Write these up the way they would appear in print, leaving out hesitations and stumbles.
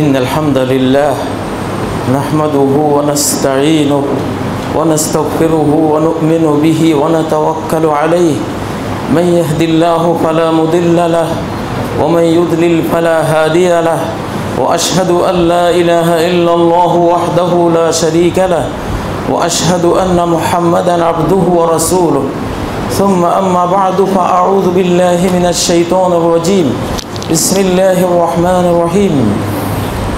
إن الحمد لله نحمده ونستعينه ونستغفره ونؤمن به ونتوكل عليه من يهد الله فلا مضل له ومن يضلل فلا هادي له وأشهد أن لا إله إلا الله وحده لا شريك له وأشهد أن محمدا عبده ورسوله ثم أما بعد فأعوذ بالله من الشيطان الرجيم بسم الله الرحمن الرحيم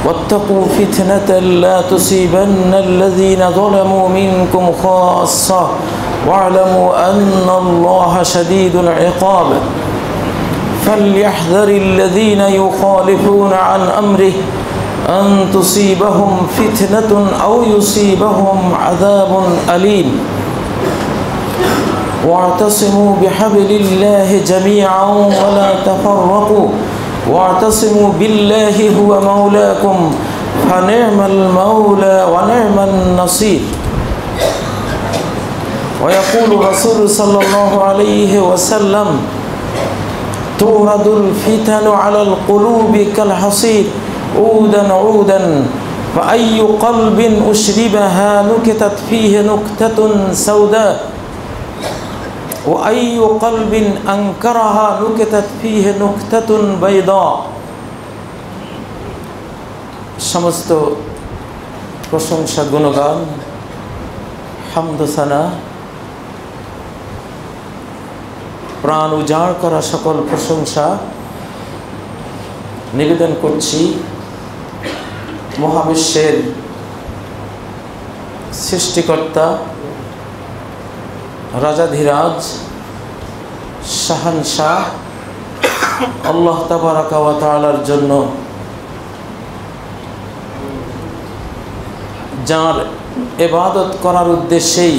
واتقوا فتنة لا تصيبن الذين ظلموا منكم خاصة واعلموا أن الله شديد العقاب فليحذر الذين يخالفون عن أمره أن تصيبهم فتنة أو يصيبهم عذاب أليم واعتصموا بحبل الله جميعا ولا تفرقوا واعتصموا بالله هو مولاكم فنعم المولى ونعم النصير ويقول الرسول صلى الله عليه وسلم تورد الفتن على القلوب كالحصير عودا عودا فأي قلب أشربها نكتت فيه نكتة سوداء وأي قلب أنكرها نكتت فيه نكتة بيضاء সমস্ত প্রশংসা গুণগান হামদ সানা প্রাণ উজাড় করা সকল প্রশংসা নিবেদন করছি মহাবিশ্বের সৃষ্টিকর্তা রাজাধিরাজ শাহানশাহ আল্লাহ তাবারাকা ওয়া তাআলার জন্য, যার ইবাদত করার উদ্দেশ্যেই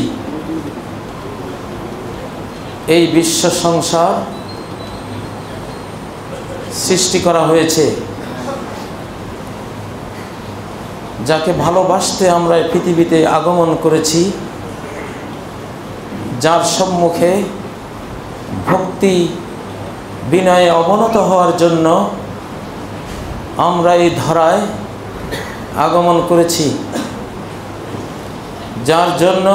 এই বিশ্ব সংসার সৃষ্টি করা হয়েছে, যাকে ভালোবাসতে আমরা পৃথিবীতে আগমন করেছি, যার সম্মুখে ভক্তি বিনয়ে অবনত হওয়ার জন্য আমরা এই ধরায় আগমন করেছি, যার জন্য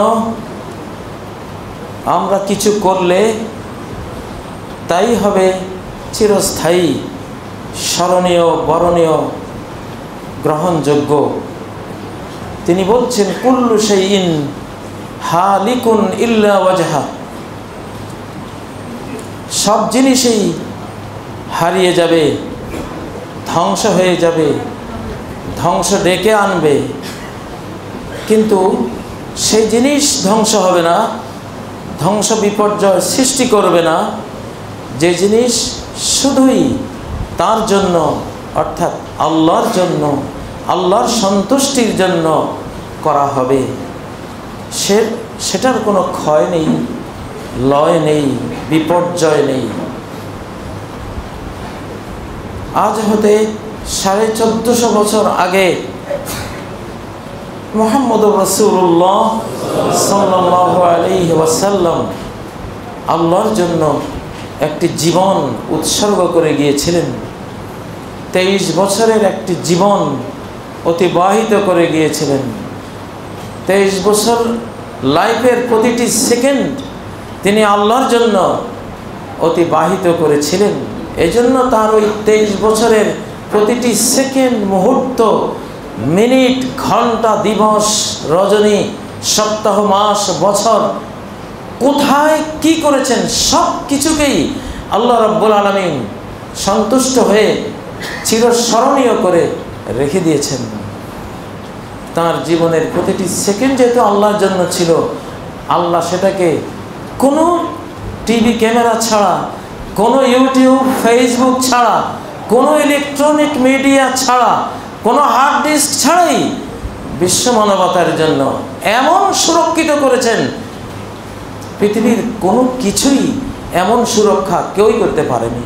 আমরা কিছু করলে তাই হবে চিরস্থায়ী, স্মরণীয়, বরণীয়, গ্রহণযোগ্য। তিনি বলছেন কুল্লু শাইইন হালিকুন ইল্লা ওয়াজহা, সব জিনিসই হারিয়ে যাবে, ধ্বংস হয়ে যাবে, ধ্বংস ডেকে আনবে, কিন্তু সেই জিনিস ধ্বংস হবে না, ধ্বংস বিপর্যয় সৃষ্টি করবে না, যে জিনিস শুধুই তার জন্য, অর্থাৎ আল্লাহর জন্য, আল্লাহর সন্তুষ্টির জন্য করা হবে, সেটার কোনো ক্ষয় নেই, লয় নেই, বিপর্যয় নেই। আজ হতে 1450 বছর আগে মুহাম্মদুর রাসূলুল্লাহ সাল্লাল্লাহু আলাইহি ওয়াসাল্লাম আল্লাহর জন্য একটি জীবন উৎসর্গ করে গিয়েছিলেন। 23 বছরের একটি জীবন অতিবাহিত করে গিয়েছিলেন। 23 বছর লাইফের প্রতিটি সেকেন্ড তিনি আল্লাহর জন্য অতিবাহিত করেছিলেন। এজন্য তার ওই 23 বছরের প্রতিটি সেকেন্ড, মুহূর্ত, মিনিট, ঘন্টা, দিবস, রজনী, সপ্তাহ, মাস, বছর, কোথায় কি করেছেন সব কিছুকেই আল্লাহ রাব্বুল আলামিন সন্তুষ্ট হয়ে চিরস্মরণীয় করে রেখে দিয়েছেন। তার জীবনের প্রতিটি সেকেন্ড যেহেতু আল্লাহর জন্য ছিল, আল্লাহ সেটাকে কোনো টিভি ক্যামেরা ছাড়া, কোনো ইউটিউব, ফেসবুক ছাড়া, কোনো ইলেকট্রনিক মিডিয়া ছাড়া, কোনো হার্ড ডিস্ক ছাড়াই বিশ্ব মানবতার জন্য এমন সুরক্ষিত করেছেন, পৃথিবীর কোনো কিছুই এমন সুরক্ষা কেউই করতে পারেনি।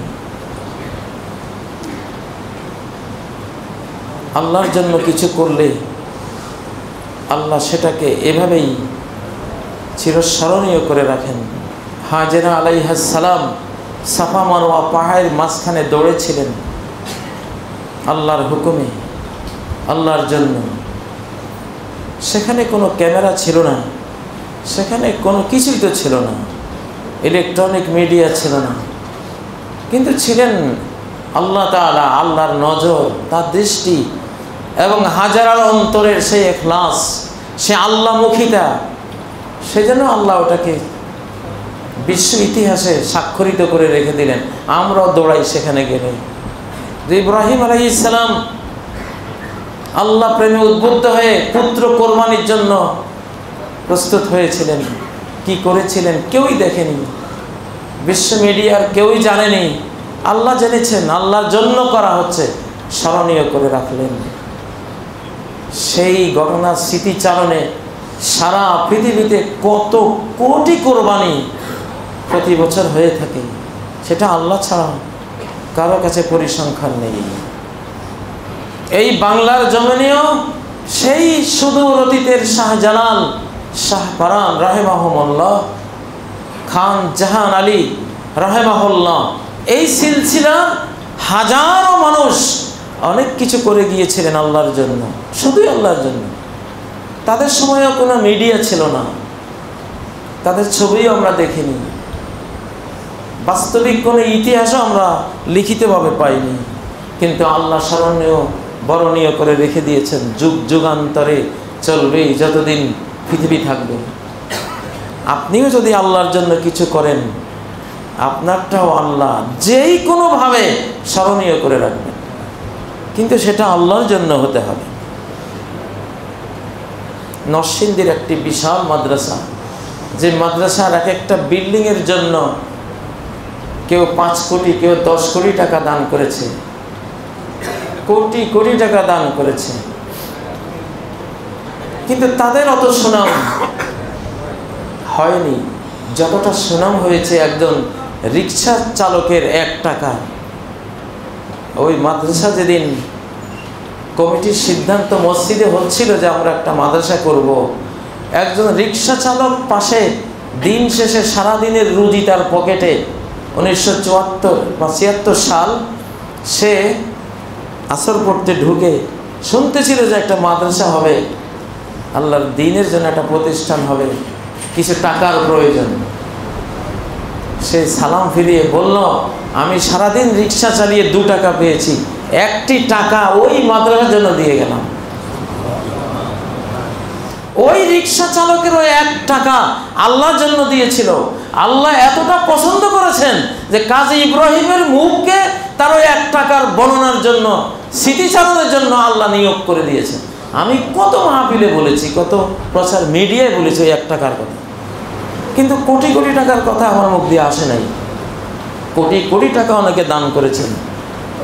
আল্লাহর জন্য কিছু করলে আল্লাহ সেটাকে এভাবেই চিরস্মরণীয় করে রাখেন। হাজেরা আলাইহিস সালাম সাফা মারওয়া পাহাড়ের মাঝখানে দৌড়েছিলেন আল্লাহর হুকুমে, আল্লাহর জন্য। সেখানে কোনো ক্যামেরা ছিল না, সেখানে কোনো কিছুই তো ছিল না, ইলেকট্রনিক মিডিয়া ছিল না, কিন্তু ছিলেন আল্লাহ তাআলা, আল্লাহর নজর, তার দৃষ্টি এবং হাজার অন্তরের সেই ইখলাস, সে আল্লাহমুখিতা। সেজন্য আল্লাহ ওটাকে বিশ্ব ইতিহাসে স্বাক্ষরিত করে রেখে দিলেন। আমরাও দৌড়াই সেখানে গেলে। ইব্রাহিম আলাইহিস সালাম আল্লাহ প্রেমে উদ্বুদ্ধ হয়ে পুত্র কোরবানির জন্য প্রস্তুত হয়েছিলেন। কি করেছিলেন কেউই দেখেনি, বিশ্ব মিডিয়ার কেউই জানেনি, আল্লাহ জেনেছেন। আল্লাহর জন্য করা হচ্ছে, স্মরণীয় করে রাখলেন। সেই ঘটনার স্মৃতিচারণে সারা পৃথিবীতে কত কোটি কোরবানি প্রতি বছর হয়ে থাকে, সেটা আল্লাহ ছাড়া কারো কাছে পরিসংখ্যান নেই। এই বাংলার জমিনেও সেই সুদূর অতীতের শাহজালাল, শাহপরান রাহিমাহুল্লাহ, খান জাহান আলী রাহিমাহুল্লাহ, এই সিলসিলা হাজারো মানুষ অনেক কিছু করে গিয়েছিলেন আল্লাহর জন্য, শুধুই আল্লাহর জন্য। তাদের সময়ও কোনো মিডিয়া ছিল না, তাদের ছবিও আমরা দেখিনি, বাস্তবিক কোনো ইতিহাসও আমরা লিখিতভাবে পাইনি, কিন্তু আল্লাহ স্মরণীয় বরণীয় করে রেখে দিয়েছেন। যুগ যুগান্তরে চলবেই, যতদিন পৃথিবী থাকবে। আপনিও যদি আল্লাহর জন্য কিছু করেন, আপনারটাও আল্লাহ যেই কোনোভাবে স্মরণীয় করে রাখবেন, কিন্তু সেটা আল্লাহর জন্য হতে হবে। নরসিংদীর একটি বিশাল মাদ্রাসা, যে মাদ্রাসার এক একটা বিল্ডিংয়ের জন্য কেউ 5 কোটি, কেউ 10 কোটি টাকা দান করেছে, কোটি কোটি টাকা দান করেছে, কিন্তু তাদের অত সুনাম হয়নি যতটা সুনাম হয়েছে একজন রিক্সা চালকের 1 টাকা। ওই মাদ্রাসা যেদিন কমিটির সিদ্ধান্ত মসজিদে হচ্ছিল যে আমরা একটা মাদ্রাসা করব, একজন রিক্সা চালক পাশে দিন শেষে সারাদিনের রুজি তার পকেটে, 1974 বা 76 সাল সে আসর পড়তে ঢুকে শুনতেছিল যে একটা মাদ্রাসা হবে, আল্লাহর দ্বীনের জন্য একটা প্রতিষ্ঠান হবে, কিছু টাকার প্রয়োজন। সে সালাম ফিরিয়ে বলল, আমি সারাদিন রিক্সা চালিয়ে 2 টাকা পেয়েছি, 1টি টাকা ওই মাদ্রাসার জন্য দিয়ে গেলাম। ওই রিক্সা চালকেরও 1 টাকা আল্লাহর জন্য দিয়েছিল। আল্লাহ এতটা পছন্দ করেছেন যে কাজী ইব্রাহিমের মুখকে তার ওই 1 টাকার বর্ণনার জন্য, স্মৃতিচারণের জন্য আল্লাহ নিয়োগ করে দিয়েছেন। আমি কত মাহফিলে বলেছি, কত প্রচার মিডিয়ায় বলেছি ওই 1 টাকার কথা, কিন্তু কোটি কোটি টাকার কথা আমার মুখ দিয়ে আসে নাই। কোটি কোটি টাকা অনেকে দান করেছেন,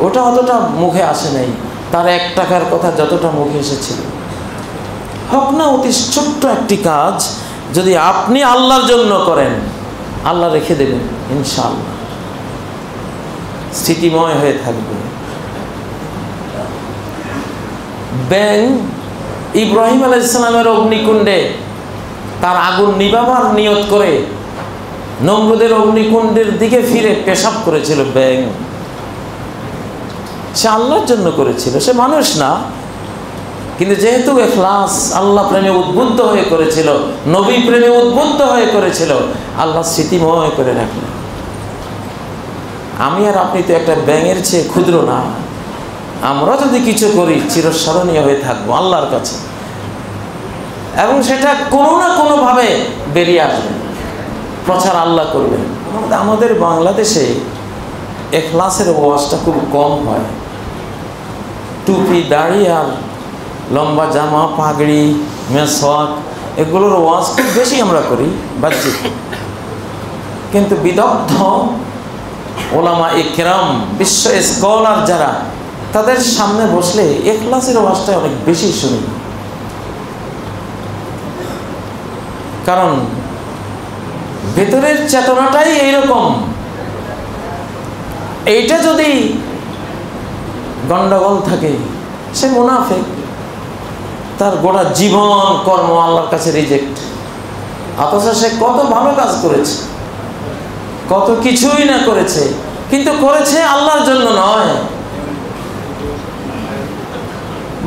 ওটা অতটা মুখে আসে নাই। তার 1 টাকার কথা যতটা মুখে এসেছিল। হোক না অতি ছোট্ট একটি কাজ, যদি আপনি আল্লাহর জন্য করেন, আল্লাহ রেখে দেবেন ইনশাআল্লাহ, স্মৃতিময় হয়ে থাকবে। ব্যাং ইব্রাহিম আলাইহিস সালামের অগ্নিকুণ্ডে তার আগুন নিভাবার নিয়ত করে নমরুদের অগ্নিকুণ্ডের দিকে ফিরে পেশাব করেছিল ব্যাং। সে আল্লাহর জন্য করেছিল, সে মানুষ না, কিন্তু যেহেতু ইখলাস, আল্লাহ প্রেমে উদ্বুদ্ধ হয়ে করেছিল, নবী প্রেমে উদ্বুদ্ধ হয়ে করেছিল, আল্লাহ স্মৃতিময় করে রাখলেন। আমি আর আপনি তো একটা ব্যাঙের চেয়ে ক্ষুদ্র না, আমরা যদি কিছু করি চিরস্মরণীয় হয়ে থাকবো আল্লাহর কাছে, এবং সেটা কোনো না কোনোভাবে বেরিয়ে আসবে, প্রচার আল্লাহ করবেন। আমাদের বাংলাদেশে ইখলাসের ওয়াজটা খুব কম হয়। টুপি, দাড়ি আর লম্বা জামা, পাগড়ি, মেসওয়াক, এগুলোর ওয়াজ খুব বেশি আমরা করি বাহ্যিক, কিন্তু বিদগ্ধ ওলামা ইকরাম, বিশ্ব স্কলার যারা, তাদের সামনে বসলে ইখলাসের ওয়াজটা অনেক বেশি শুনি। কারণ ভেতরের চেতনাটাই এইরকম। এইটা যদি গন্ডগোল থাকে, সে মুনাফিক, তার গোটা জীবন কর্ম আল্লাহর কাছে রিজেক্ট। অথচ সে কত ভালো কাজ করেছে, কত কিছুই না করেছে, কিন্তু করেছে আল্লাহর জন্য নয়।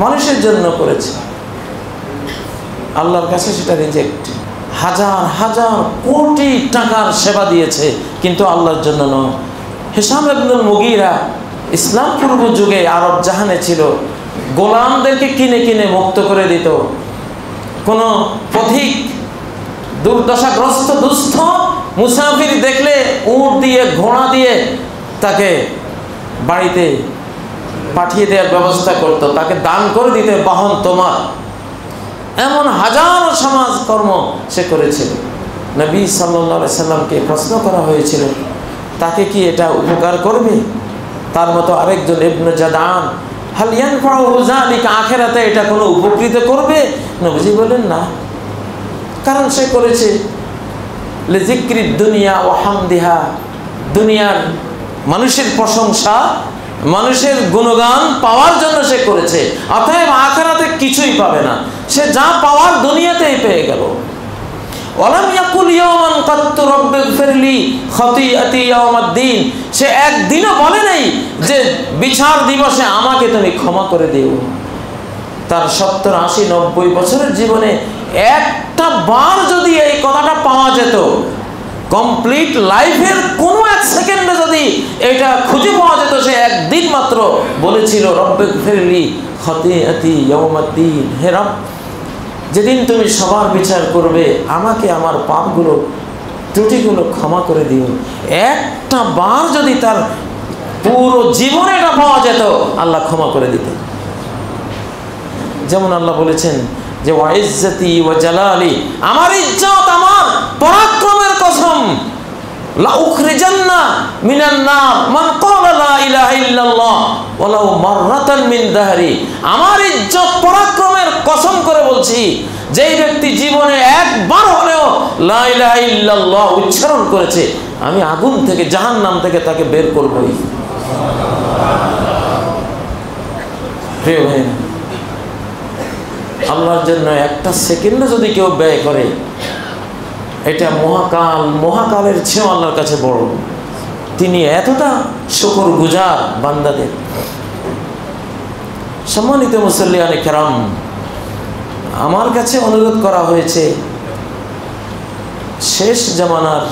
মানুষের জন্য করেছে, আল্লাহর কাছে সেটা রিজেক্ট। হাজার হাজার কোটি টাকার সেবা দিয়েছে, কিন্তু আল্লাহর জন্য নয়। হিশাম ইবনুল মুগীরা ইসলাম পূর্ব যুগে আরব জাহানে ছিল, গোলামদেরকে কিনে কিনে মুক্ত করে দিত। কোনো পথিক দুর্দশাগ্রস্ত দুস্থ মুসাফির দেখলে উট দিয়ে ঘোড়া দিয়ে তাকে বাড়িতে পাঠিয়ে দেওয়ার ব্যবস্থা করত, তাকে দান করে দিতে, বাহন তোমার। এমন হাজারো সমাজকর্ম সে করেছিল। নবী সাল্লাল্লাহু আলাইহি সাল্লামকে প্রশ্ন করা হয়েছিল, তাকে কি এটা উপকার করবে? তার মতো আরেকজন ইবনে জাদান, হাল ইয়ানফাউহু যালিকা, আখিরাতে এটা কোনো উপকৃত করবে? নবীজি বলেন না, কারণ সে করেছে লিযিকরিদ দুনিয়া ওয়া হামদিহা, দুনিয়ার মানুষের প্রশংসা, মানুষের গুণগান পাওয়ার জন্য সে করেছে। অতএব আখিরাতে কিছুই পাবে না, সে যা পাওয়ার দুনিয়াতেই পেয়ে গেল। ওয়ালাম ইয়াকুল ইয়াওমান কাত্তু রাব্বিগফিরলি খাতিআতি ইয়াওমাদ্দিন, সে একদিনও বলে নাই যে বিচার দিবসে আমাকে তুমি ক্ষমা করে দিও। তার 70, 80, 90 বছরের জীবনে একটা বার যদি এই কথাটা পাওয়া যেত, কমপ্লিট লাইফের কোনো এক সেকেন্ডে যদি এটা খুঁজে পাওয়া যেত, সে একদিন মাত্র বলেছিল রব্বিগফিরলি খাতিআতি ইয়াওমাদ্দিন, হে রব, যেদিন তুমি সবার বিচার করবে আমাকে আমার পাপগুলো ত্রুটিগুলো ক্ষমা করে দিও। একটা বার যদি তার পুরো জীবনে এটা পাওয়া যেত, আল্লাহ ক্ষমা করে দিতেন। যেমন আল্লাহ বলেছেন যে ওয়া ইজ্জতি ওয়া জালালি, আমার ইজ্জত, আমার পরাক্রমের কসম, লা উখরিজান্না মিনান নার মান ক্বালা লা ইলাহা ইল্লাল্লাহ ওয়ালাউ মাররাতান মিন দাহরি, আমার ইজ্জত পরাক্রমের কসম করে বলছি, যেই ব্যক্তি জীবনে একবার হলেও লা ইলাহা ইল্লাল্লাহ উচ্চারণ করেছে, আমি আগুন থেকে, জাহান্নাম থেকে তাকে বের করবই। প্রিয় ভাই, আল্লাহর জন্য একটা সেকেন্ডও যদি কেউ ব্যয় করে, এটা মহাকালের চেয়েও আল্লাহর কাছে বড়। তিনি এতটা শুকরগুজার বান্দাদের। সম্মানিত মুসল্লিয়ানে কেরাম, আমার কাছে অনুরোধ করা হয়েছে শেষ জামানার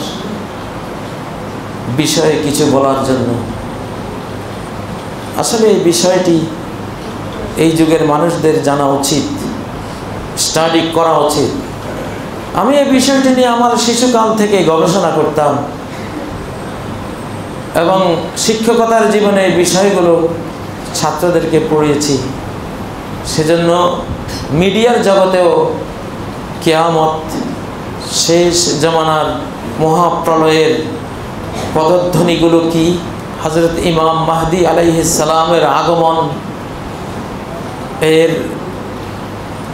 বিষয়ে কিছু বলার জন্য। আসলে এই বিষয়টি এই যুগের মানুষদের জানা উচিত, স্টাডি করা উচিত। আমি এই বিষয়টি নিয়ে আমার শিশুকাল থেকে গবেষণা করতাম এবং শিক্ষকতার জীবনে এই বিষয়গুলো ছাত্রদেরকে পড়িয়েছি। সেজন্য মিডিয়ার জগতেও কিয়ামত, শেষ জামানার মহাপ্রলয়ের পদধ্বনিগুলো কি, হযরত ইমাম মাহদী আলাইহিস সালামের আগমন, এর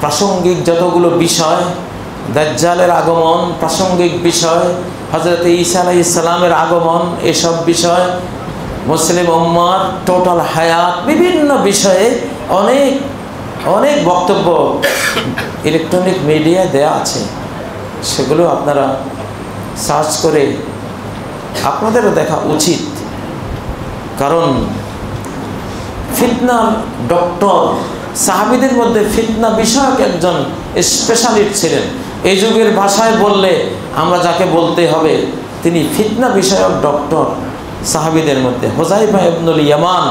প্রাসঙ্গিক যতগুলো বিষয়, দাজ্জালের আগমন প্রাসঙ্গিক বিষয়, হযরত ঈসা আলাইহিস সালামের আগমন, এসব বিষয়, মুসলিম উম্মার টোটাল হায়াত, বিভিন্ন বিষয়ে অনেক অনেক বক্তব্য ইলেকট্রনিক মিডিয়ায় দেয়া আছে। সেগুলো আপনারা সার্চ করে আপনাদেরও দেখা উচিত। কারণ ফিতনার ডক্টর, সাহাবীদের মধ্যে ফিতনা বিষয়ক একজন স্পেশালিস্ট ছিলেন। এই যুগের ভাষায় বললে আমরা যাকে বলতে হবে, তিনি ফিতনা বিষয়ক ডক্টর সাহাবীদের মধ্যে, হুযায়ফা ইবনুল ইয়ামান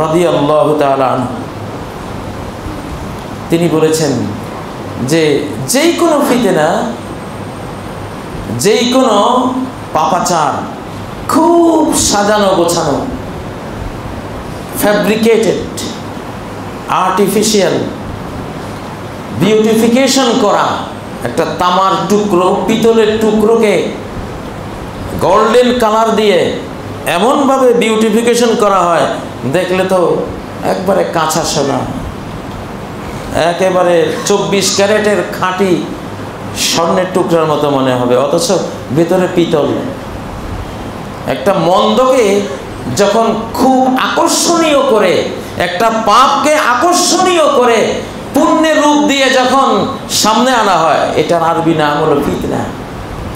রাদিয়াল্লাহু তাআলা আনহু। তিনি বলেছেন যে যেই কোনো ফিতনা, যেই কোনো পাপাচার খুব সাজানো গোছানো, ফ্যাব্রিকেটেড, আর্টিফিশিয়াল, বিউটিফিকেশন করা, একটা তামার টুকরো, পিতলের টুকরোকে গোল্ডেন কালার দিয়ে এমনভাবে বিউটিফিকেশন করা হয়, দেখলে তো একবারে কাঁচা সোনা, একেবারে 24 ক্যারেটের খাঁটি স্বর্ণের টুকরার মতো মনে হবে, অথচ ভেতরে পিতল। একটা মন্দকে যখন খুব আকর্ষণীয় করে, একটা পাপকে আকর্ষণীয় করে পুণ্যের রূপ দিয়ে যখন সামনে আনা হয়, এটার আরবি নাম হলো ফিতনা।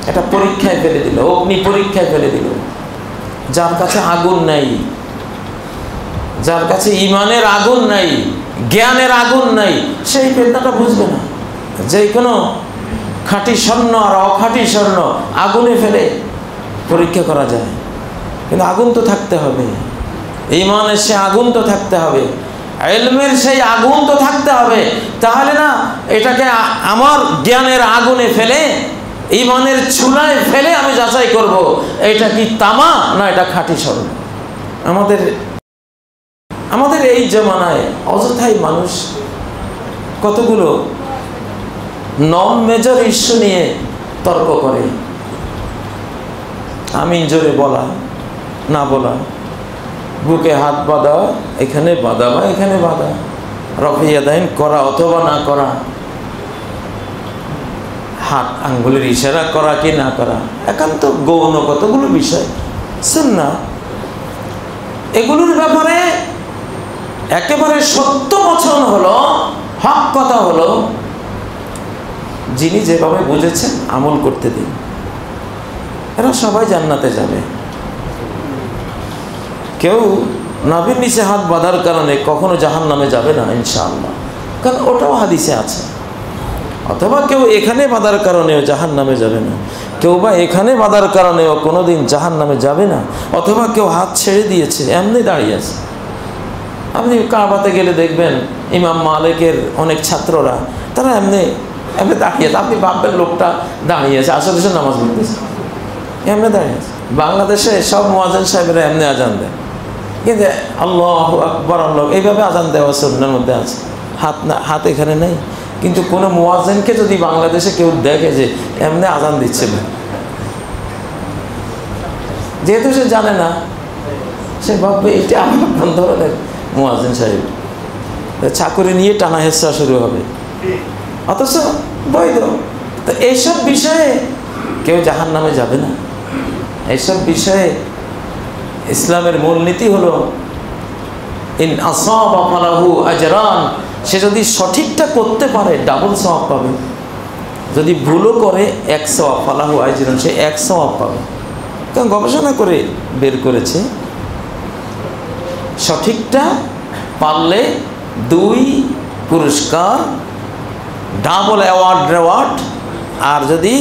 এটা পরীক্ষায় ফেলে দিল, অগ্নি পরীক্ষায় ফেলে দিল। যার কাছে আগুন নাই, যার কাছে ইমানের আগুন নাই, জ্ঞানের আগুন নাই, সেই ফিতনাটা বুঝবে না। যে কোনো খাঁটি স্বর্ণ আর অখাঁটি স্বর্ণ আগুনে ফেলে পরীক্ষা করা যায়, কিন্তু আগুন তো থাকতে হবে, ঈমানের সে আগুন তো থাকতে হবে, ইলমের সেই আগুন তো থাকতে হবে। তাহলে না এটাকে আমার জ্ঞানের আগুনে ফেলে, ঈমানের চুলায় ফেলে আমি যাচাই করব এটা কি তামা না এটা খাঁটি স্বর্ণ। আমাদের এই জমানায় অযথাই মানুষ কতগুলো নন মেজর ইস্যু নিয়ে তর্ক করে। আমি জোরে বলা না বলা, বুকে হাত বাঁধা, এখানে বাঁধা বা এখানে বাঁধা, রফিয়াদাইন করা অথবা না করা, হাত আঙ্গুলের ইশারা করা কি না করা, একান্ত গৌণ কতগুলো বিষয় সুন্নাহ। এগুলোর ব্যাপারে একেবারে সত্য বচন হলো, হক কথা হলো, যিনি যেভাবে বুঝেছেন আমল করতে দিন, এরা সবাই জান্নাতে যাবে। কেউ নাভির নিচে হাত বাঁধার কারণে কখনো জাহান্নামে যাবে না ইনশাআল্লাহ, কারণ ওটাও হাদিসে আছে। অথবা কেউ এখানে বাঁধার কারণেও জাহান্নামে যাবে না, কেউ বা এখানে বাঁধার কারণেও কোনোদিন জাহান্নামে যাবে না। অথবা কেউ হাত ছেড়ে দিয়েছে, এমনি দাঁড়িয়ে আছে। আপনি কাবাতে গেলে দেখবেন ইমাম মালিকের অনেক ছাত্ররা তারা এমনি এমনি দাঁড়িয়ে আছে। আপনি ভাববেন লোকটা দাঁড়িয়ে আছে, আসলে সে নামাজ পড়তেছে, এমনি দাঁড়িয়ে আছে। বাংলাদেশে সব মুয়াজ্জিন সাহেবেরা এমনি আজান দেয়, কিন্তু আল্লাহু আকবার আল্লাহ এইভাবে আজান দেওয়া সুন্নাহর মধ্যে আছে। হাত এখানে নেই, কিন্তু কোনো মুয়াজ্জিনকে যদি বাংলাদেশে কেউ দেখে যে এমনি আজান দিচ্ছে না, যেহেতু সে জানে না, সে ভাববে এটা আমার কোন ধরনের মুয়াজ্জিন সাহেব, চাকরি নিয়ে টানা হেঁচড়া শুরু হবে, অথচ বৈধ। তো এইসব বিষয়ে কেউ জাহান্নামে যাবে না। এইসব বিষয়ে ইসলামের মূলনীতি হলো ইন আসাবা ফালাহু আজরান, সে যদি সঠিকটা করতে পারে ডাবল সওয়াব পাবে, যদি ভুলও করে 1 সওয়াব, ফালাহু আজরান, সে 1 সওয়াব পাবে। কারণ গবেষণা করে বের করেছে সঠিকটা পারলে 2 পুরস্কার, ডাবল অ্যাওয়ার্ড। আর যদি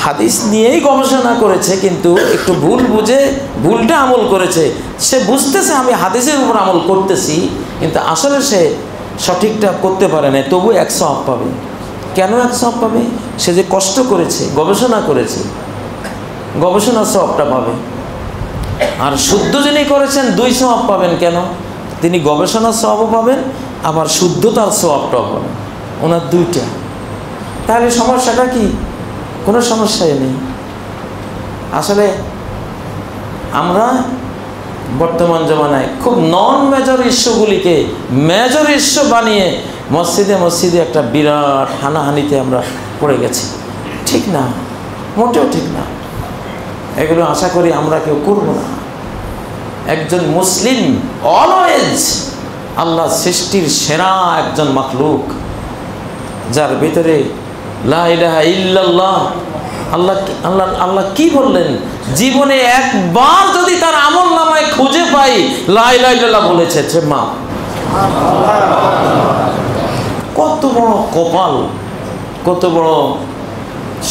হাদিস নিয়েই গবেষণা করেছে কিন্তু একটু ভুল বুঝে ভুলটা আমল করেছে, সে বুঝতেছে আমি হাদিসের উপর আমল করতেছি, কিন্তু আসলে সে সঠিকটা করতে পারে না, তবু 1 সওয়াব পাবে। কেন 1 সওয়াব পাবে? সে যে কষ্ট করেছে, গবেষণা করেছে, গবেষণার সওয়াবটা পাবে। আর শুদ্ধ যিনি করেছেন 2 সওয়াব পাবেন। কেন? তিনি গবেষণার সওয়াবও পাবেন, আবার শুদ্ধতার সওয়াবটাও পাবেন, ওনার 2টা। তাহলে সমস্যাটা কি? কোনো সমস্যাই নেই। আসলে আমরা বর্তমান জমানায় খুব নন মেজর ইস্যুগুলিকে মেজর ইস্যু বানিয়ে মসজিদে একটা বিরাট হানাহানিতে আমরা পড়ে গেছি। ঠিক না, মোটেও ঠিক না। এগুলো আশা করি আমরা কেউ করব না। একজন মুসলিম অলওয়েজ আল্লাহ সৃষ্টির সেরা একজন মাখলুক, যার ভিতরে লা ইলাহা ইল্লাল্লাহ, আল্লাহ কি বললেন? জীবনে একবার যদি তার আমল নামায় খুঁজে পাই লা ইলাহা ইল্লাল্লাহ বলেছে, মা কত বড় কপাল, কত বড়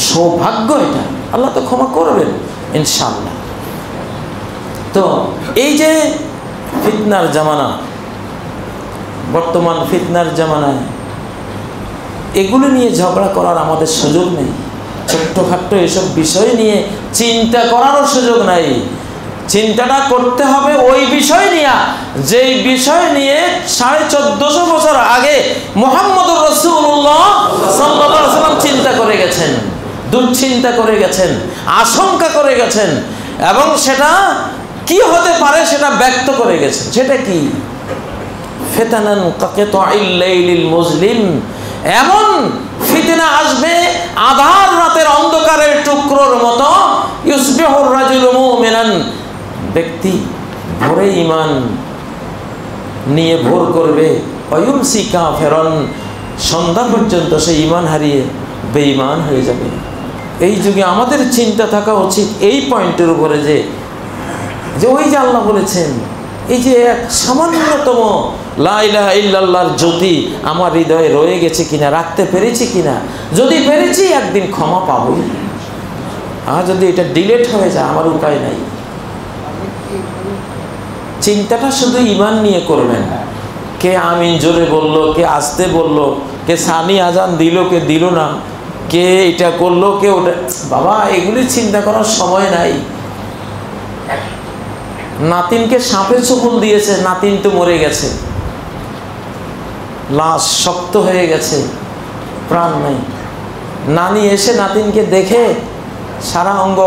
সৌভাগ্য এটা। আল্লাহ তো ক্ষমা করবেন ইনশাআল্লাহ। তো এই যে ফিতনার জামানা, বর্তমান ফিতনার জামানায় এগুলো নিয়ে ঝগড়া করার আমাদের সুযোগ নেই। ছোট্টখাট্ট এসব বিষয় নিয়ে চিন্তা করারও সুযোগ নাই। চিন্তাটা করতে হবে ওই বিষয় নিয়ে, যেই বিষয় নিয়ে 1450 বছর আগে মুহাম্মদুর রাসূলুল্লাহ সাল্লাল্লাহু আলাইহি ওয়াসাল্লাম চিন্তা করে গেছেন, দুশ্চিন্তা করে গেছেন, আশঙ্কা করে গেছেন, এবং সেটা কি হতে পারে সেটা ব্যক্ত করে গেছেন। সেটা কি? ফিতানান কাকিতাইল লাইলিল মুজলিম, এমন ফিতনা আসবে আধার রাতের অন্ধকারের টুকরোর মতো। ইউসবিহুর রাজুলু মুমিনান, ব্যক্তি ভোরে ঈমান নিয়ে ভোর করবে, ওয়ায়ুমসি কাফিরান, সন্ধ্যা পর্যন্ত সে ঈমান হারিয়ে বেঈমান হয়ে যাবে। এই যুগে আমাদের চিন্তা থাকা উচিত এই পয়েন্টের উপরে, যে ওই যে আল্লাহ বলেছেন এই যে এক সামান্যতম লা ইলাহা ইল্লাল্লাহর জ্যোতি আমার হৃদয়ে রয়ে গেছে কিনা, রাখতে পেরেছি কিনা। যদি পেরেছি একদিন ক্ষমা পাবই, আর যদি এটা ডিলেট হয়ে যায় আমার উপায় নাই। চিন্তাটা শুধু ঈমান নিয়ে করবেন। কে আমিন জোরে বলল, কে আসতে বলল, কে সানি আজান দিল, কে দিল না, কে এটা করলো, কে ওটা, বাবা এগুলি চিন্তা করার সময় নাই। নাতিনকে সাপে চুপুল দিয়েছে, নাতিন তো মরে গেছে, লাশ শক্ত হয়ে গেছে, প্রাণ নাই। নানি এসে নাতিনকে দেখে সারা অঙ্গ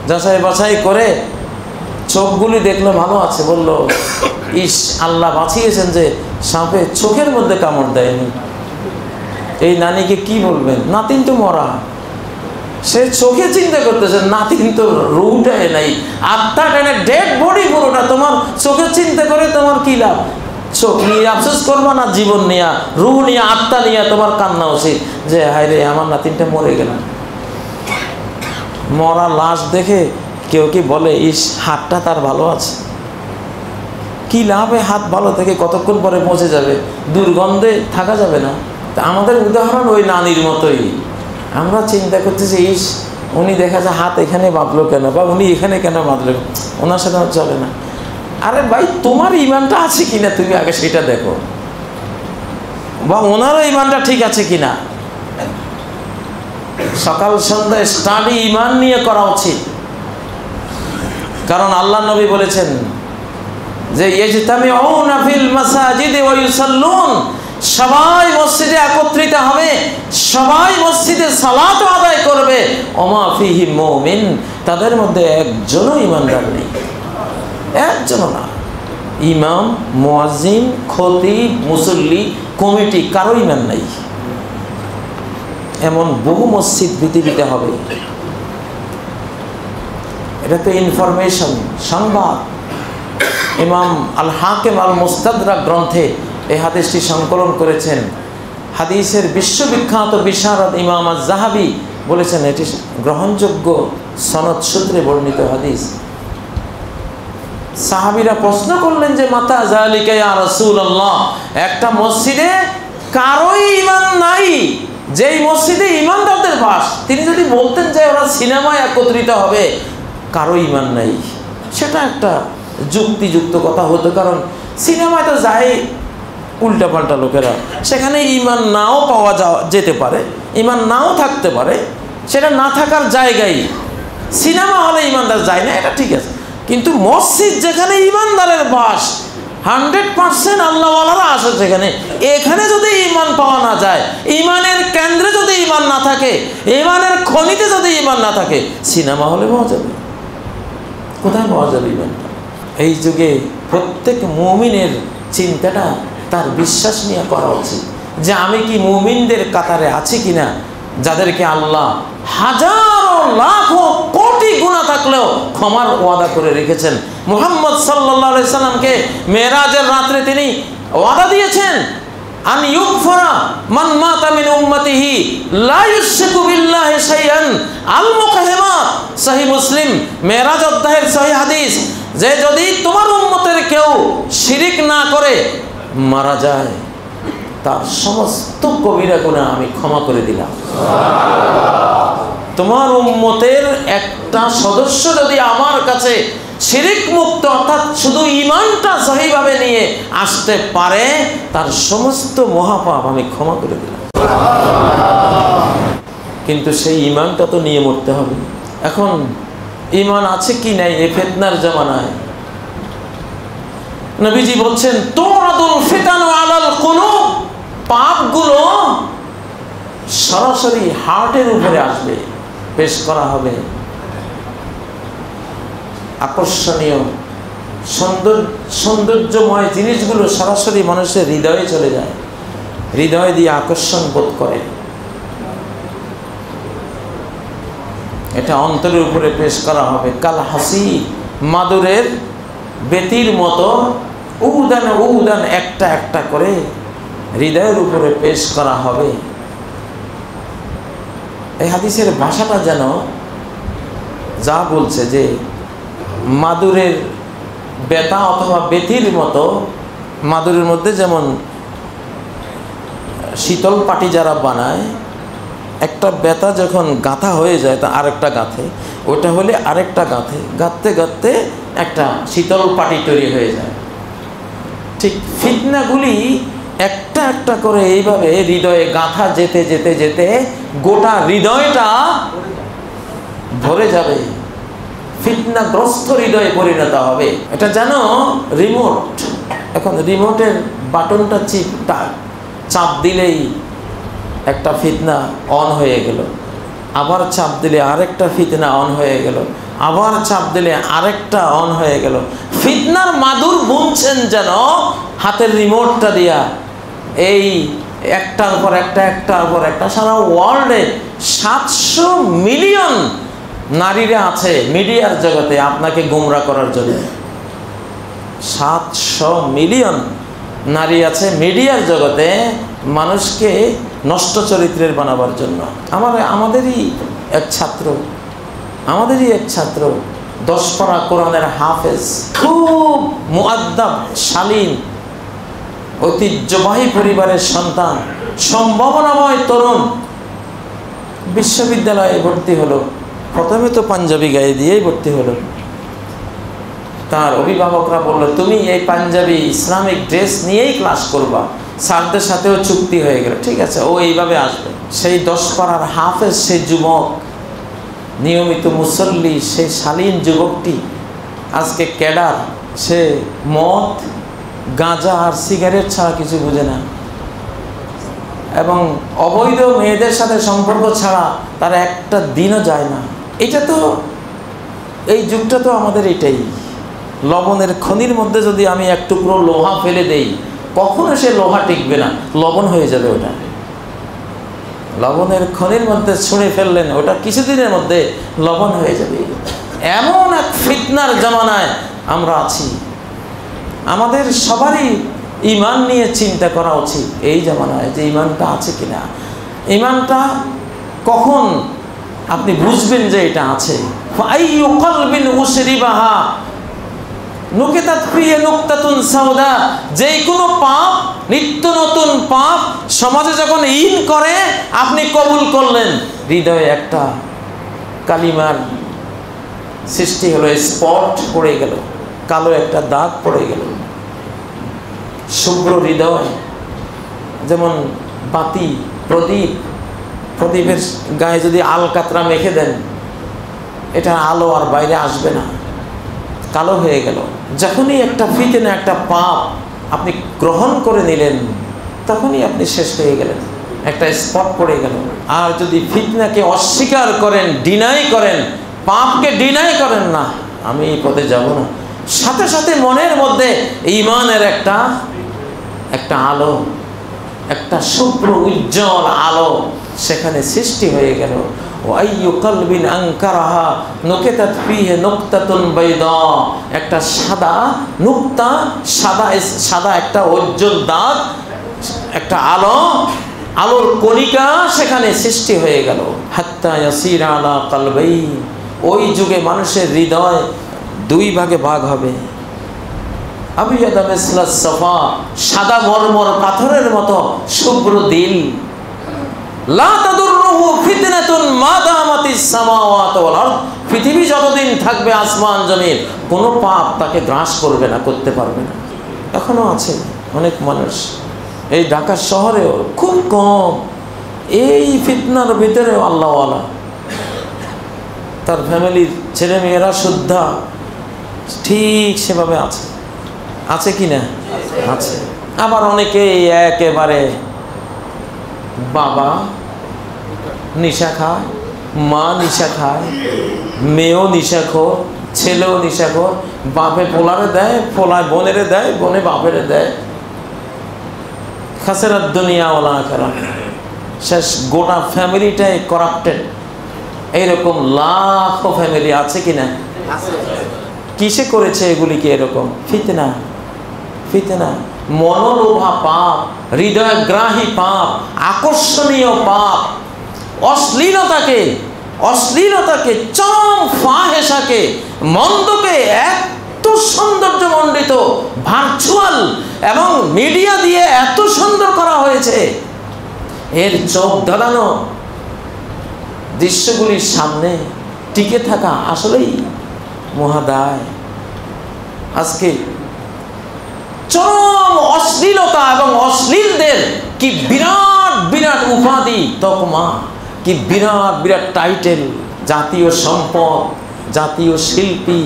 যাচাই বাছাই করে চোখগুলি দেখলো ভালো আছে, বলল ইস আল্লাহ বাঁচিয়েছেন যে সাপে চোখের মধ্যে কামড় দেয়নি। এই নানিকে কি বলবেন? নাতিন তো মরা, সে চোখে চিন্তা করতেছে, নাতিন তো রুটাই নাই, আত্মাটা ডেড বডি পুরোটা, তোমার চোখে চিন্তা করে তোমার কি লাভ? চোখ নিয়ে আফসোস করবা না, জীবন নিয়ে, রুহ নিয়ে, আত্মা নিয়ে তোমার কান্না উচিত যে হায় রে আমার নাতিনটা মরে গেল। মরা লাশ দেখে কেউ কি বলে ইস হাতটা তার ভালো আছে? কি লাভে হাত ভালো থেকে কতক্ষণ পরে পৌঁছে যাবে, দুর্গন্ধে থাকা যাবে না। তা আমাদের উদাহরণ ওই নানির মতোই। আমরা চিন্তা করতেছি ইস উনি দেখা যায় হাত এখানে বাঁধলো কেন, বা উনি এখানে কেন বাঁধলো, ওনার সাথে চলে না। আরে ভাই তোমার ইমানটা আছে কিনা তুমি আগে সেটা দেখো, বা ওনারও ইমানটা ঠিক আছে কিনা। সকাল সন্ধ্যায় স্টাডি ইমান নিয়ে করা উচিত। কারণ আল্লাহ নবী বলেছেন যে ইজতামিউনা ফিল মাসাজিদি ওয়া ইউসাল্লুন, সবাই মসজিদে একত্রিত হবে, সবাই মসজিদে সালাত আদায় করবে, ওমা ফিহি মুমিন, তাদের মধ্যে একজনও ঈমানদার নেই, একজনও না। ইমাম, মুয়াজ্জিন, খতিব, মুসল্লি, কমিটি কারো ঈমান নাই। এমন বহু মসজিদ পৃথিবীতে হবে। এটা তো ইনফরমেশন, সংবাদ। ইমাম আল হাকিম আল মুস্তাদরাক গ্রন্থে এই হাদিসটি সংকলন করেছেন। হাদিসের বিশ্ববিখ্যাত বিশারদ ইমাম আয-যাহাবী বলেছেন এটি গ্রহণযোগ্য সনদ সূত্রে বর্ণিত হাদিস। সাহাবীরা প্রশ্ন করলেন যে মাতা যালিকা ইয়া রাসূলুল্লাহ, একটা মসজিদে কারোই ঈমান নাই, যেই মসজিদে ঈমানদারদের বাস, তিনি যদি বলতেন যে ওরা সিনেমায় একত্রিত হবে, কারো ঈমান নাই, সেটা একটা যুক্তিযুক্ত কথা হতো। কারণ সিনেমায় তো যায় উল্টাপাল্টা লোকেরা, সেখানে ঈমান নাও পাওয়া যেতে পারে, ঈমান নাও থাকতে পারে, সেটা না থাকার জায়গায়। সিনেমা হলে ঈমানদার যায় না, এটা ঠিক আছে, কিন্তু মসজিদ যেখানে ঈমানদারের বাস, 100% আল্লাহওয়ালারা আসে সেখানে, এখানে যদি ঈমান পাওয়া না যায়, ঈমানের কেন্দ্রে যদি ঈমান না থাকে, ঈমানের খনিতে যদি ঈমান না থাকে, সিনেমা হলে পাওয়া যাবে, কোথায় পাওয়া যাবে ঈমানটা? এই যুগে প্রত্যেক মুমিনের চিন্তাটা তার বিশ্বাস নিয়ে করা উচিত যে আমি কি মুমিনদের কাতারে আছি কিনা, যাদেরকে আল্লাহ হাজারো লাখো কোটি গুনাহ থাকলেও ক্ষমার ওয়াদা করে রেখেছেন। মুহাম্মদ সাল্লাল্লাহু আলাইহি সাল্লামকে মেরাজের রাত্রে তিনি ওয়াদা দিয়েছেন আন ইউগফারা মান মাতা মিন উম্মতিহি লা ইউশরিকু বিল্লাহি শাইআন। আল মুকাহহিমাত, সহিহ মুসলিম, মেরাজ অধ্যায়ের সহিহ হাদিস, যে যদি তোমার উম্মতের কেউ শিরিক না করে মারা যায়, তার সমস্ত কবিরা গুনাহ আমি ক্ষমা করে দিলাম। তোমার উম্মতের একটা সদস্য যদি আমার কাছে শিরিক মুক্ত অর্থাৎ শুধু ঈমানটা সহিভাবে নিয়ে আসতে পারে, তার সমস্ত মহাপাপ আমি ক্ষমা করে দিলাম। কিন্তু সেই ঈমানটা তো নিয়ে মরতে হবে। এখন ঈমান আছে কি নাই এই ফিতনার জামানায়? নবীজি বলছেন তুরাদুল ফিতানু আলাল কুলুব, পাপগুলো সরাসরি হার্টের উপরে আসবে, পেশ করা হবে। আকর্ষণীয় সৌন্দর্যময় জিনিসগুলো সরাসরি মানুষের হৃদয়ে চলে যায়, হৃদয় দিয়ে আকর্ষণ বোধ করে। এটা অন্তরের উপরে পেশ করা হবে। কাল হাসি, মাদুরের বেতির মতো উদানে উদান একটা একটা করে হৃদয়ের উপরে পেশ করা হবে। এই হাদিসের ভাষাটা যেন যা বলছে যে মাদুরের বেতা অথবা বেতির মতো মাদুরের মধ্যে যেমন শীতল পাটি যারা বানায়, একটা বেতা যখন গাঁথা হয়ে যায় তা আরেকটা গাঁথে, ওটা হলে আরেকটা গাঁথে, গাঁথতে গাঁথতে একটা শীতল পাটি তৈরি হয়ে যায়। ঠিক ফিতনাগুলি একটা একটা করে এইভাবে হৃদয়ে গাঁথা যেতে যেতে যেতে গোটা হৃদয়টা ভরে যাবে, ফিতনাগ্রস্ত হৃদয়ে পরিণত হবে। এটা জানো রিমোট, এখন রিমোটের বাটনটা চাপ দিলেই একটা ফিতনা অন হয়ে গেল, আবার চাপ দিলে আরেকটা ফিতনা অন হয়ে গেল, আবার চাপ দিলে আরেকটা অন হয়ে গেল। ফিতনার মাদুর বুনছেন যেন হাতের রিমোটটা দিয়া, এই একটার পর একটা একটার পর একটা। সারা ওয়ার্ল্ডে 700 মিলিয়ন নারীরা আছে মিডিয়ার জগতে আপনাকে গুমরা করার জন্য। 700 মিলিয়ন নারী আছে মিডিয়ার জগতে মানুষকে নষ্ট চরিত্রের বানাবার জন্য। আমাদেরই এক ছাত্র 10 পারা কোরআনের হাফেজ, খুব মুআদ্দাব, শালীন, ঐতিহ্যবাহী পরিবারের সন্তান, সম্ভাবনাময় তরুণ, বিশ্ববিদ্যালয়ে ভর্তি হলো। প্রথমে তো পাঞ্জাবি গায়ে দিয়েই ভর্তি হলো। তার অভিভাবকরা বলল, তুমি এই পাঞ্জাবি ইসলামিক ড্রেস নিয়েই ক্লাস করবা। স্যারদের সাথেও চুক্তি হয়ে গেল, ঠিক আছে, ও এইভাবে আসবে। সেই 10 পারার হাফেজ, সেই যুবক, নিয়মিত মুসল্লি, সেই শালীন যুবকটি আজকে ক্যাডার। সে মদ, গাঁজা আর সিগারেট ছাড়া কিছু বুঝে না, এবং অবৈধ মেয়েদের সাথে সম্পর্ক ছাড়া তার একটা দিনও যায় না। এটা তো, এই যুগটা তো আমাদের এটাই। লবণের খনির মধ্যে যদি আমি এক টুকরো লোহা ফেলে দেই, কখনো সে লোহা টিকবে না, লবণ হয়ে যাবে ওটা। লবণের খনির মধ্যে ছুঁড়ে ফেললেন, ওটা কিছুদিনের মধ্যে লবণ হয়ে যাবে। এমন এক ফিতনার জামানায় আমরা আছি। আমাদের সবারই ঈমান নিয়ে চিন্তা করা উচিত এই জামানায়, যে ঈমানটা আছে কিনা। ঈমানটা কখন আপনি বুঝবেন যে এটা আছে? ফাআইয়ু কলবিন উশরিবাহা নুকিতাত ফিহি নুকতাতুন সাওদা। যেই কোনো পাপ, নিত্য নতুন পাপ সমাজে যখন ইন করে, আপনি কবুল করলেন, হৃদয়ে একটা কালিমার সৃষ্টি হলো, স্পট পড়ে গেল, কালো একটা দাগ পড়ে গেল। শুভ্র হৃদয়, যেমন বাতি, প্রদীপের গায়ে যদি আলকাতরা মেখে দেন, এটা আলো আর বাইরে আসবে না, কালো হয়ে গেল। যখনই একটা ফিতনা, একটা পাপ আপনি গ্রহণ করে নিলেন, তখনই আপনি শেষ হয়ে গেলেন, একটা স্পট পড়ে গেল। আর যদি ফিতনাকে অস্বীকার করেন, ডিনাই করেন, পাপকে ডিনাই করেন, না আমি এই পথে যাব না, সাথে সাথে মনের মধ্যে ঈমানের একটা আলো, একটা শুভ্র উজ্জ্বল আলো সেখানে সৃষ্টি হয়ে গেল। ওয়াইয়ু কলবিন আনকারাহা নুকিতাত ফিহি নুকতাতুন বাইদা। একটা সাদা নুকতা, সাদা একটা উজ্জ্বল দাগ, একটা আলোর কণিকা সেখানে সৃষ্টি হয়ে গেল। হাত্তা ইয়াসিরা আলা কলবাইন। ওই যুগে মানুষের হৃদয় 2 ভাগে ভাগ হবে। আবিয়াদা মিসলাস সাফা, সাদা মরমর পাথরের মতো শুভ্র দিল। লা তাদুররুহু ফিতনাতুন মা দামাতিস সামাওয়াতু ওয়াল আরদ। পৃথিবী যতদিন থাকবে, আসমান জমিন, কোনো পাপ তাকে গ্রাস করবে না, করতে পারবে না। এখনো আছে অনেক মানুষ, এই ঢাকা শহরেও খুব কম, এই ফিতনার ভিতরেও আল্লাহওয়ালা, তার ফ্যামিলির ছেলে মেয়েরা শুদ্ধা, ঠিক সেভাবে আছে কি না? আছে। আবার অনেকে একেবারে বাবা নিশা খায়, মা নিশা খায়, মেয়েও নিশাখোর, ছেলেও নিশাখোর। বাপে পোলারে দেয়, পোলায় বোনেরে দেয়, বোনে বাপেরে দেয়। খাসেরাত দুনিয়া ওয়াল আখিরাহ। শেষ গোটা ফ্যামিলিটাই করাপ্টেড। এইরকম লাখো ফ্যামিলি আছে কি না? কিসে করেছে এগুলিকে এরকম? ফিতনা, মনোলোভা পাপ, হৃদয়গ্রাহী পাপ, আকর্ষণীয় পাপ, অশ্লীলতাকে, চরম ফাহেশাকে, মন্দকে এত সৌন্দর্যমণ্ডিত, ভার্চুয়াল এবং মিডিয়া দিয়ে এত সুন্দর করা হয়েছে, এর চোখ ধাঁধানো দৃশ্যগুলির সামনে টিকে থাকা আসলেই মহাদায়। আজকে চরম অশ্লীলতা এবং অশ্লীলদের কি বিরাট বিরাট উপাধি, তকমা, কি বিরাট বিরাট টাইটেল, জাতীয় সম্পদ, জাতীয় শিল্পী,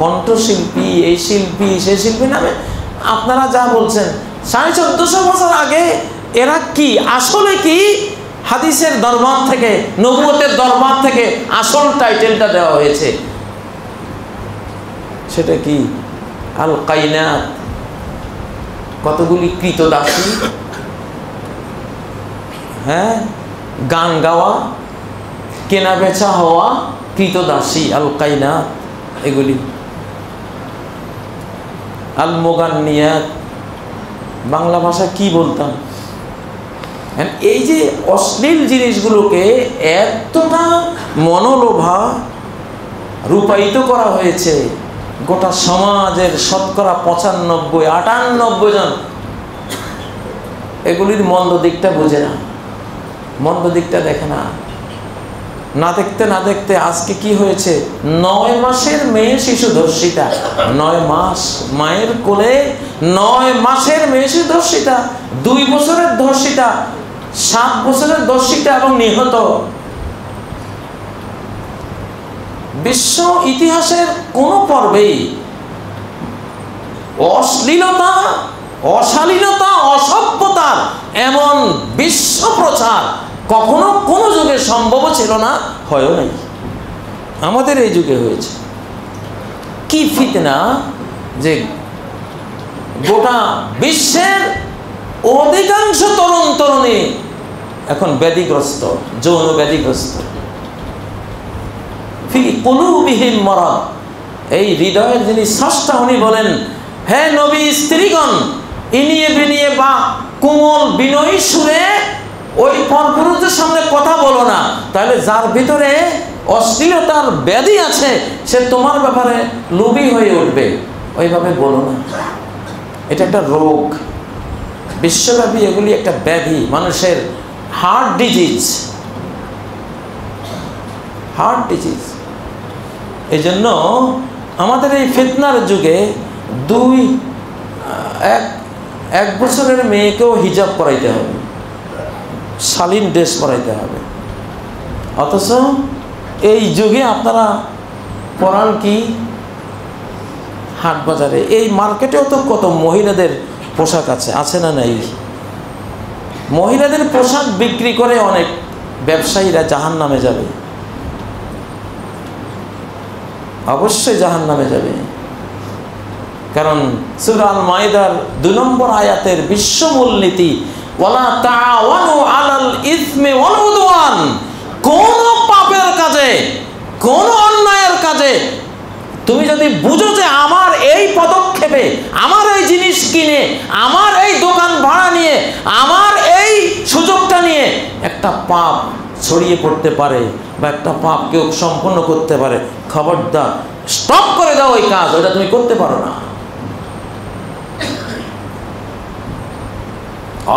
কণ্ঠশিল্পী, এই শিল্পী সেই শিল্পী নামে আপনারা যা বলছেন। 1450 বছর আগে এরা কি আসলে কি হাদিসের দরবার থেকে, নবুয়তের দরবার থেকে আসল টাইটেলটা দেওয়া হয়েছে। সেটা কি? আল কায়নাত, কতগুলি কৃতদাসী, হ্যাঁ, গান গাওয়া, কেনা বেচা হওয়া কৃতদাসী, আল কায়নাত এগুলি। আল মুগান্নিয়াত, বাংলা ভাষা কি বলতাম। এই যে অশ্লীল জিনিসগুলোকে এতটা মনোলোভা রূপায়িত করা হয়েছে, গোটা সমাজের শতকরা 95-98 জন এগুলির মন্দ দিকটা বোঝে না, মন্দ দিকটা দেখে না। না দেখতে না দেখতে আজকে কি হয়েছে, 9 মাসের মেয়ে শিশু ধর্ষিতা, 9 মাস মায়ের কোলে 9 মাসের মেয়ে শিশু ধর্ষিতা, 2 বছরের ধর্ষিতা, 7 বছরের ধর্ষিতা এবং নিহত। বিশ্ব ইতিহাসের কোন পর্বেই অশ্লীলতা, অশালীনতা, অসভ্যতার এমন বিশ্ব প্রচার কখনো কোনো যুগে সম্ভব ছিল না, হয়ও নাই, আমাদের এই যুগে হয়েছে। কি ফিতনা যে গোটা বিশ্বের অধিকাংশ তরুণ তরুণী এখন ব্যাধিগ্রস্ত, যৌন ব্যাধিগ্রস্ত। ফি কুলুবিহিম মারাদ, এই হৃদয়ের যিনি স্রষ্টা উনি বলেন, হে নবী স্ত্রীগণ, ইনিয়ে বিনিয়ে বা কোমল বিনয়ী সুরে ওই পরপুরুষদের সামনে কথা বলো না, তাহলে যার ভিতরে অশ্লীলতার ব্যাধি আছে সে তোমার ব্যাপারে লোভী হয়ে উঠবে, ওইভাবে বলো না। এটা একটা রোগ, বিশ্বব্যাপী এগুলি একটা ব্যাধি, মানুষের হার্ট ডিজিজ, হার্ট ডিজিজ। এই জন্য আমাদের এই ফিতনার যুগে এক বছরের মেয়েকেও হিজাব পরাইতে হবে, শালীন ড্রেস পরাইতে হবে। অথচ এই যুগে আপনারা পরান কি হাট বাজারে, এই মার্কেটেও তো কত মহিলাদের পোশাক আছে না নাই? মহিলাদের পোশাক বিক্রি করে অনেক ব্যবসায়ীরা জাহান্নামে যাবে, অবশ্যই জাহান্নামে যাবে। কারণ সূরা আল মাইদার 2 নম্বর আয়াতের বিশ্ব মূলনীতি, ওয়ালা তাআওয়ানু আলাল ইসমি ওয়াল উদওয়ান, কোন পাপের কাজে, কোন অন্যায়ের কাজে তুমি যদি বুঝো যে আমার এই পদক্ষেপে, আমার এই জিনিস কিনে, আমার এই দোকান ভাড়া নিয়ে, আমার এই সুযোগটা নিয়ে একটা পাপ ছড়িয়ে পড়তে পারে বা একটা পাপ কেউ সম্পন্ন করতে পারে, খবরদার স্টপ করে দাও ওই কাজ, ওটা তুমি করতে পারো না।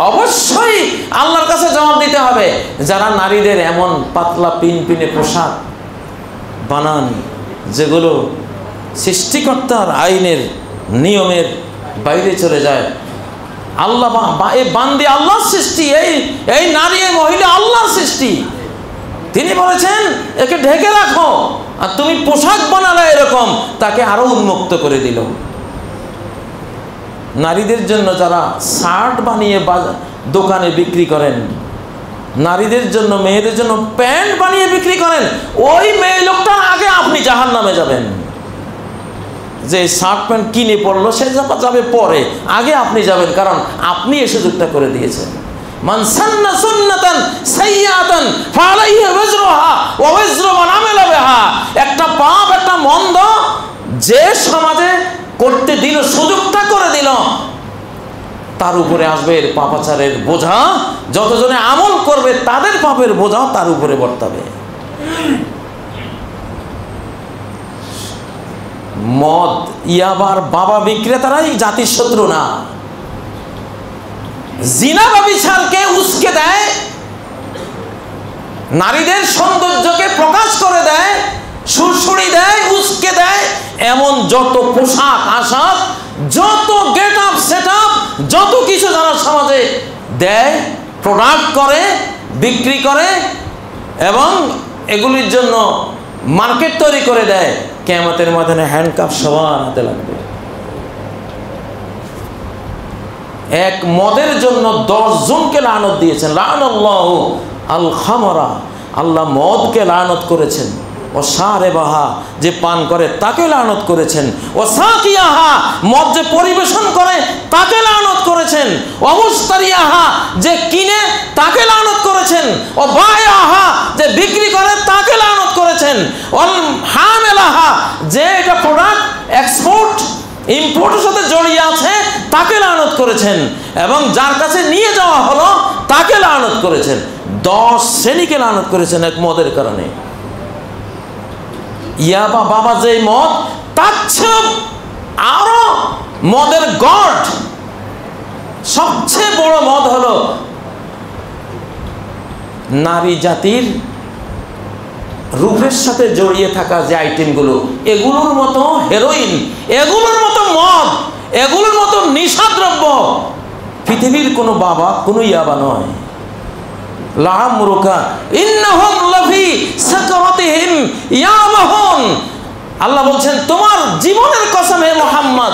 অবশ্যই আল্লাহর কাছে জবাব দিতে হবে যারা নারীদের এমন পাতলা পিনপিনে পোশাক বানান যেগুলো সৃষ্টিকর্তার আইনের নিয়মের বাইরে চলে যায়। আল্লাহ এই বান্দি আল্লাহর সৃষ্টি, এই নারী, এই মহিলা আল্লাহর সৃষ্টি। তিনি বলেছেন একে ঢেকে রাখো, আর তুমি পোশাক বানালে এরকম, তাকে আরো উন্মুক্ত করে দিল। নারীদের জন্য যারা শার্ট বানিয়ে দোকানে বিক্রি করেন, নারীদের জন্য, মেয়েদের জন্য প্যান্ট বানিয়ে বিক্রি করেন, ওই মেয়ে লোকটা আগে আপনি জাহান্নামে যাবেন। যে শার্ট প্যান্ট কিনে পড়লো সে যাবে পরে, আগে আপনি যাবেন, কারণ আপনি এই সুযোগটা করে দিয়েছেন। মান সান্না সুন্নাতান সাইয়্যাতান ফালাইহি ওয়াজরুহা ওয়া ওয়াজরু মান আমিলা বিহা, একটা পাপ, একটা মন্দ যে সমাজে করতে দিল, সুযোগটা করে দিল, তার উপরে আসবে এর পাপাচারের বোঝা। যতজনে আমল করবে তাদের পাপের বোঝাও তার উপরে বর্তাবে। মদ ইয়াবার বাবা বিক্রেতারাই জাতির শত্রু না। জিনা ব্যভিচারকে উস্কে দেয়, নারীদের সৌন্দর্যকে প্রকাশ করে দেয়, সুরসুরি দেয়, উস্কে দেয়, এমন যত পোশাক আশাক, যত গেট আপ সেট আপ, যত কিছু যারা সমাজে দেয়, প্রোডাক্ট করে, বিক্রি করে এবং এগুলির জন্য মার্কেট তৈরি করে দেয়, কিয়ামতের ময়দানে হ্যান্ডকাপ সবার হাতে লাগবে। এক মদের জন্য 10 জনকে লানত দিয়েছেন। লানাল্লাহু আল খামরা, আল্লাহ মদকে লানত করেছেন। ও সারেবাহা, যে পান করে তাকে লানত করেছেন। ও সাকিয়াহা, মদ যে পরিবেশন করে তাকে লানত করেছেন। ও মুস্তারিয়াহা, যে কিনে তাকে লানত করেছেন। ও বায়াহা, যে বিক্রি করে তাকে লানত করেছেন। ওয়াল হামেলাহা, যে এটা প্রোডাক্ট এক্সপোর্ট ইম্পোর্টের সাথে জড়িয়ে আছে তাকে লানত করেছেন। এবং যার কাছে নিয়ে যাওয়া হলো তাকে লানত করেছেন। 10 শ্রেণীকে লানত করেছেন এক মদের কারণে। ইয়াবা বাবা যে মদ, তার চেয়ে আরো মদের গড, সবচেয়ে বড় মদ হলো নারী জাতির রূপের সাথে জড়িয়ে থাকা যে আইটেমগুলো, এগুলোর মতো হেরোইন, এগুলোর মতো মদ, এগুলোর মতো নিশাদ্রব্য পৃথিবীর কোনো বাবা, কোনো ইয়াবা নয়। লামরুকা ইন্নাহুম লাফি সাকরাতিহিম ইয়ামাহুন, আল্লাহ বলছেন তোমার জীবনের কসম হে মুহাম্মদ,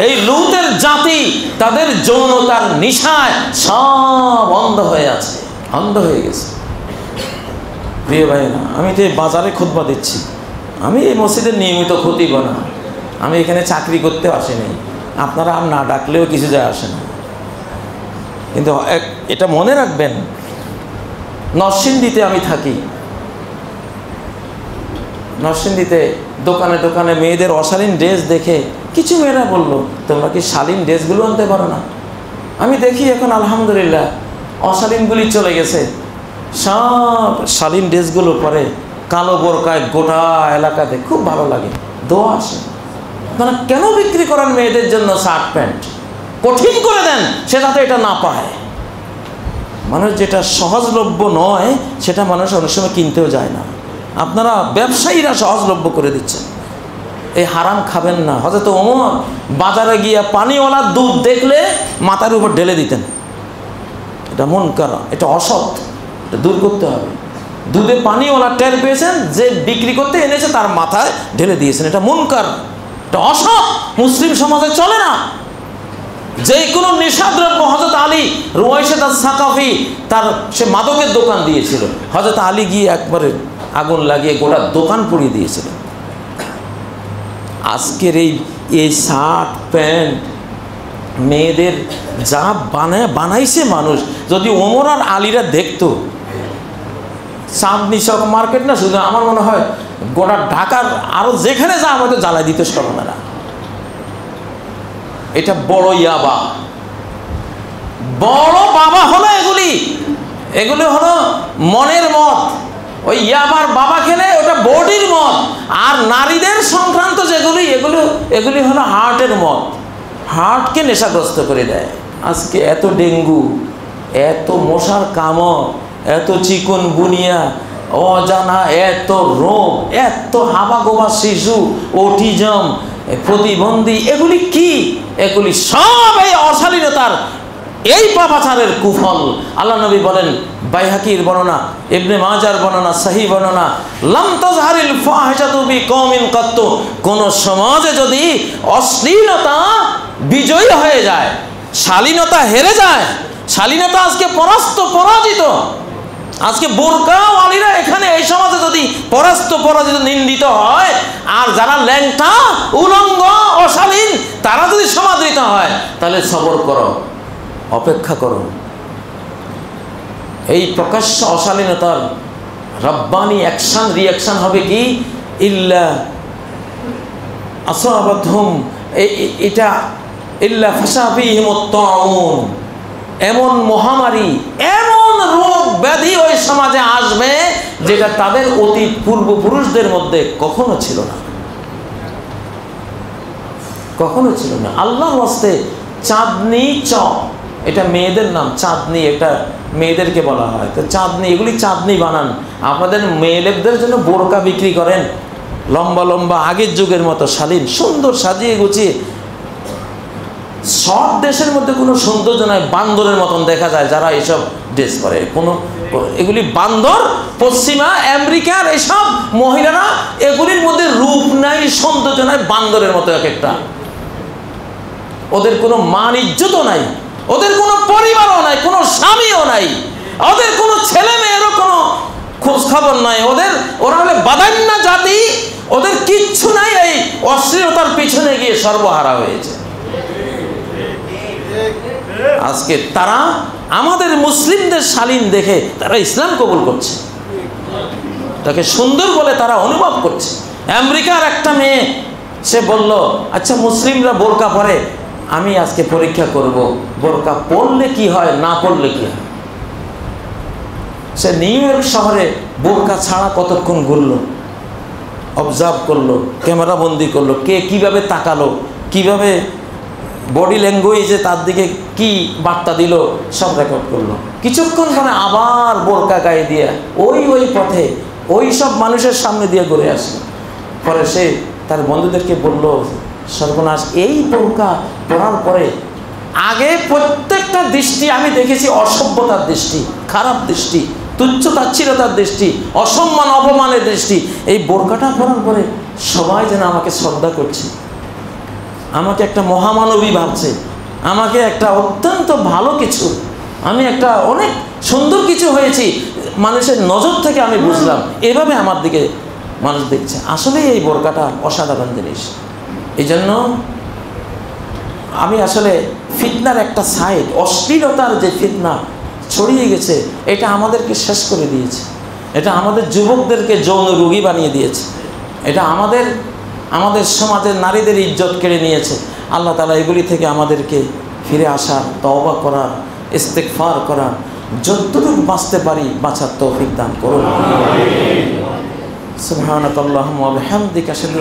এই লূতের জাতি তাদের যৌনতার নিশায় সব অন্ধ হয়ে আছে, অন্ধ হয়ে গেছে। প্রিয় ভাইরা, আমি তো বাজারে খুতবা দিচ্ছি, আমি এই মসজিদের নিয়মিত খতিব না, আমি এখানে চাকরি করতে আসিনি, আপনারা আর না ডাকলেও কিছু যায় আসে না। কিন্তু এটা মনে রাখবেন, নরসিংদীতে আমি থাকি, নরসিংদীতে দোকানে দোকানে মেয়েদের অশালীন ড্রেস দেখে কিছু মেয়েরা বলল, তোমরা কি শালীন ড্রেসগুলো আনতে পারো না? আমি দেখি এখন আলহামদুলিল্লাহ অশালীনগুলি চলে গেছে, সব শালীন ড্রেসগুলো পরে কালো বোরকায় গোটা এলাকাতে খুব ভালো লাগে, দোয়া আসে। আপনারা কেন বিক্রি করেন মেয়েদের জন্য শার্ট প্যান্ট? কঠিন করে দেন সে যাতে এটা না পায়। মানুষ যেটা সহজলভ্য নয় সেটা মানুষ অনেক সময় কিনতেও যায় না। আপনারা ব্যবসায়ীরা সহজলভ্য করে দিচ্ছেন। এই হারাম খাবেন না। হযরত ওমর বাজারে গিয়ে পানিওয়ালা দুধ দেখলে মাথার উপর ঢেলে দিতেন। এটা মুনকার, এটা অসৎ, এটা দূর করতে হবে। দুধে পানিওয়ালা টের পেয়েছেন, যে বিক্রি করতে এনেছে তার মাথায় ঢেলে দিয়েছেন, এটা মুনকার, এটা অসৎ, মুসলিম সমাজে চলে না। যে কোনো নেশাদ্রব্য, হযরত আলী রুয়াইশাত আস-সাকাফি তার সে মাদকের দোকান দিয়েছিল, হযরত আলী গিয়ে একবারে আগুন লাগিয়ে গোটা দোকান পুড়িয়ে দিয়েছিলেন। আজকের এই শার্ট প্যান্ট মেয়েদের যা বানাইছে মানুষ, যদি ওমর আর আলীরা দেখতো, চাঁদনি চক মার্কেট না শুধু, আমার মনে হয় গোটা ঢাকার আরো যেখানে যা আমাদের জ্বালাই দিতে সরমেরা। এটা বড় ইয়াবা, বড় বাবা হলো এগুলি, এগুলি হলো মনের মদ। ওই ইয়াবার বাবা খেলে ওটা বডির মদ। আর নারীদের সংক্রান্ত যেগুলি, এগুলি হলো হার্টের মদ, হার্টকে নেশাগ্রস্ত করে দেয়। আজকে এত ডেঙ্গু, এত মশার কামড়, এত চিকন বুনিয়া, অজানা এত রোগ, এত হাবাগোবা শিশু, অটিজম, প্রতিবন্ধী, এগুলি কি? এগুলি সব এই অশালীনতার, এই পাপাচারের কুফল। আল্লাহ নবী বলেন, বাইহাকির বর্ণনা, ইবনে মাজার বর্ণনা, সহিহ বর্ণনা, লাম তাজহারিল ফাহিশাতু বিকওমিন কাত্তু, কোন সমাজে যদি অশ্লীলতা বিজয়ী হয়ে যায়, শালীনতা হেরে যায়, শালীনতা আজকে পরাজিত, আজকে বোরকাওয়ালীরা এখানে এই সমাজে যদি পরাজিত নিন্দিত হয়, আর যারা ল্যাংটা উলঙ্গ অশালীন তারা যদি সমাদৃত হয়, তাহলে সবর করো, অপেক্ষা করো। এই প্রকাশ্য অশালীনতার রব্বানি অ্যাকশন রিয়াকশন হবে কি? ইল্লা আসাবাতহুম, এটা ইল্লা ফাসাফিহিমুত তাউন, এমন মহামারী, এমন রোগ ব্যাধি ওই সমাজে আসবে যেটা তাদের অতীত পূর্বপুরুষদের মধ্যে কখনো ছিল না। কখনো ছিল না। আল্লাহর ওয়াস্তে চাঁদনি চক, এটা মেয়েদের নাম, চাঁদনি, এটা মেয়েদেরকে বলা হয়। তো চাঁদনি, এগুলি চাঁদনি বানান। আপনাদের মেয়েদের জন্য বোরকা বিক্রি করেন, লম্বা লম্বা আগের যুগের মতো শালীন সুন্দর সাজিয়ে গুছিয়ে। সব দেশের মধ্যে কোনো সৌন্দর্য নয়, বান্দরের মতন দেখা যায় যারা এইসব ড্রেস করে। এগুলি বান্দর, পশ্চিমা আমেরিকার এসব মহিলারা, এগুলির মধ্যে রূপ নাই, সৌন্দর্য নাই, বান্দরের মতো এক একটা। ওদের কোনো মান ইজ্জতও নাই, ওদের কোনো পরিবারও নাই, কোনো স্বামীও নাই, ওদের কোনো ছেলে মেয়েরও কোনো খোঁজ খবর নাই। ওরা হলে বাদান্না জাতি, ওদের কিচ্ছু নাই। এই অশ্লীলতার পিছনে গিয়ে সর্বহারা হয়েছে। আজকে তারা আমাদের মুসলিমদের শালীন দেখে তারা ইসলাম কবুল করছে, তাকে সুন্দর বলে তারা অনুভব করছে। আমেরিকার একটা মেয়ে, সে বলল, আচ্ছা মুসলিমরা বোরকা পরে, আমি আজকে পরীক্ষা করব বোরকা পরলে কি হয়, না পরলে কি হয়। সে নিউ ইয়র্ক শহরে বোরকা ছাড়া কতক্ষণ ঘুরলো, অবজার্ভ করলো, ক্যামেরা বন্দি করলো, কে কিভাবে তাকালো, কিভাবে বডি ল্যাঙ্গুয়েজে তার দিকে কি বার্তা দিল, সব রেকর্ড করলো। কিছুক্ষণ পরে আবার বোরকা গায়ে দিয়ে ওই পথে ওই সব মানুষের সামনে দিয়ে ঘুরে আসলো। পরে সে তার বন্ধুদেরকে বলল, সর্বনাশ, এই বোরকা পরার পরে আগে প্রত্যেকটা দৃষ্টি আমি দেখেছি অসভ্যতার দৃষ্টি, খারাপ দৃষ্টি, তুচ্ছ তাচ্ছিলতার দৃষ্টি, অসম্মান অপমানের দৃষ্টি। এই বোরকাটা পরার পরে সবাই যেন আমাকে শ্রদ্ধা করছে, আমাকে একটা মহামানবী ভাবছে, আমাকে একটা অত্যন্ত ভালো কিছু, আমি একটা অনেক সুন্দর কিছু হয়েছি, মানুষের নজর থেকে আমি বুঝলাম, এভাবে আমার দিকে মানুষ দেখছে। আসলে এই বোরকাটা অসাধারণ জিনিস। এই জন্য আমি আসলে ফিতনার একটা সাইড, অশ্লীলতার যে ফিতনা ছড়িয়ে গেছে, এটা আমাদেরকে শেষ করে দিয়েছে, এটা আমাদের যুবকদেরকে যৌন রোগী বানিয়ে দিয়েছে, এটা আমাদের সমাজের নারীদের ইজ্জত কেড়ে নিয়েছে। আল্লাহ তাআলা এগুলি থেকে আমাদেরকে ফিরে আসার, তওবা করার, ইস্তেগফার করার, যতটুকু বাঁচতে পারি বাঁচার তৌফিক দান করুন। সুবহানাকাল্লাহুম্মা ওয়া বিহামদিকা আশহাদু